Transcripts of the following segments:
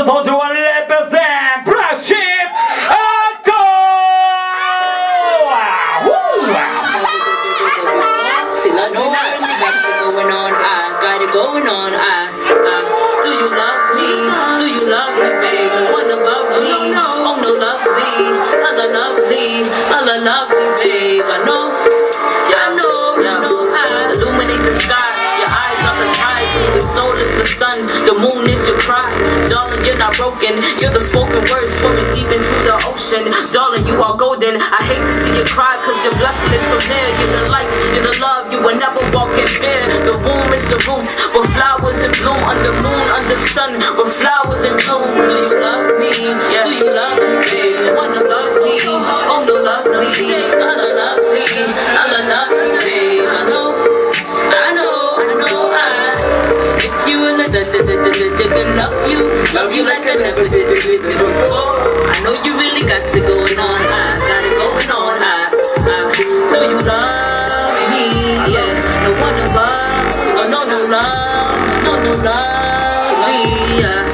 중에서 더 좋아하는 represent 브락십 아고 She loves me not. Got it going on. I got it going on. Do you love me? Do you love me, babe? No one above me. Oh no, lovely, lovely, lovely, babe. I know, yeah, I know, I illuminate the sky. Your eyes are the tides. Your soul is the sun. The moon is your cry. Darling, you're not broken. You're the spoken word swimming deep into the ocean. Darling, you are golden. I hate to see you cry, cause your blessing is so near. You're the light, you're the love. You will never walk in fear. The womb is the roots, where flowers in bloom. Under moon, under sun, where flowers in bloom. Do you love me? Yeah. Do you love me, babe? The one that loves me. Oh, no, loves me. I love me. I love me, babe. I know. If you will love you like I never did before. I know you really got it going on. I got it going on. Do you love me? Yeah. No one above. Oh no, no love. No, no love me. Yeah.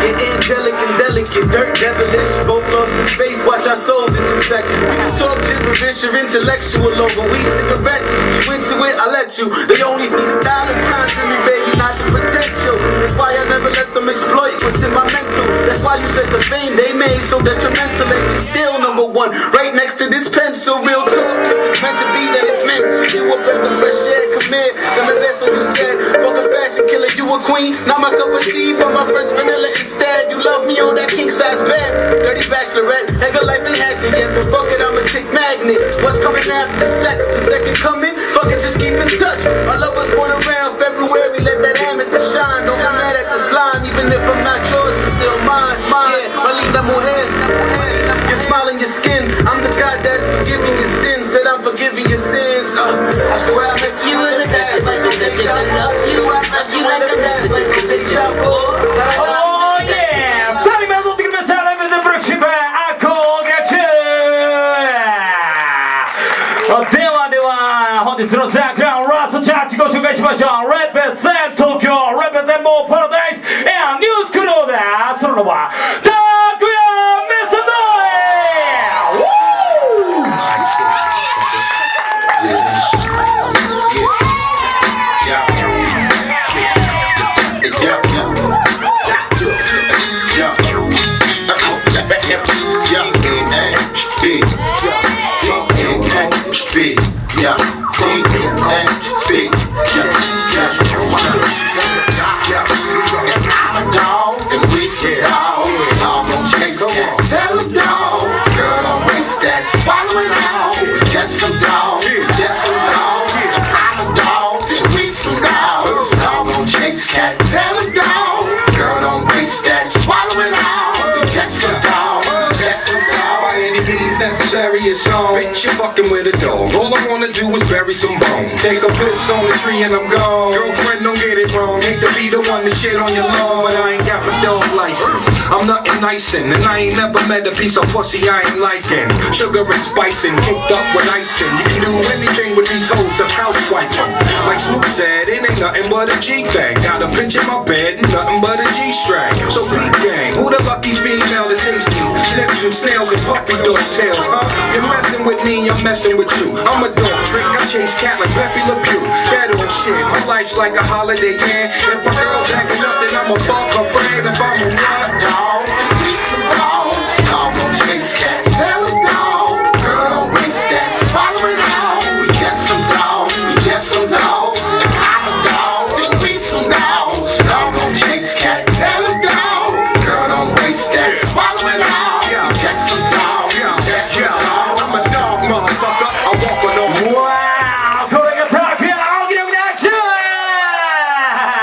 You're angelic and delicate, dirt devilish. Both lost in space, watch our souls intersect. We can talk gibberish or intellectual over weed cigarettes. If you into it, I'll let you. They only see the dollar signs in me, baby, not the potential. That's why I never let them exploit what's in my mental. That's why you said the fame they made so detrimental. And you're still number one, right next to this pencil. Real talk, if it's meant to be, then it's meant to. You a breath of fresh air, come here. Then the best what you said. Fuck a fashion killer, you a queen. Not my cup of tea, but my friend's vanilla instead. You love me on that king size bed. Dirty bachelorette, ain't got life ain't had you yet. But fuck it, I'm a chick magnet. What's coming after sex? The second coming? Fuck it, just keep in touch. My love was born around February. Let that amethyst shine. Don't get mad at this line. Even if I'm not yours, you're still mine. Yeah, Malina Mujer. You're smiling your skin. I'm the God that's forgiving your sins. Said I'm forgiving your sins. I swear I met you in the past like a deja vu. I met you in the past like a deja vu. Oh yeah! Salimendo di cominciare a vedere 브락십 아고 같이 대화本日の桜ラストチャーチご紹介しましょう Represent Tokyo Represent More Paradise and New School だその名はたくやメソドnecessary is on. Bitch, you fucking with a dog. All I wanna do is bury some bones. Take a piss on the tree and I'm gone. Girlfriend, don't get it wrong. Hate to be the one to shit on your lawn, but I ain't got my dog license. I'm nothing icing, and I ain't never met a piece of pussy I ain't liking. Sugar and spicing, kicked up with icing. You can do anything with these hoes, of housewife them. Like Snoop said, it ain't nothing but a G thing. Got a bitch in my bed, and nothing but a G string. So peep gang, who the lucky female that takes these snips and snails and puppy dog tails, huh? You're messing with me, I'm messing with you. I'm a dog trick, I chase cat like Pepe Le Pew. That old shit, my life's like a holiday, man. If my girl's acting up, then I'm a fuck her friend. If I'm a what?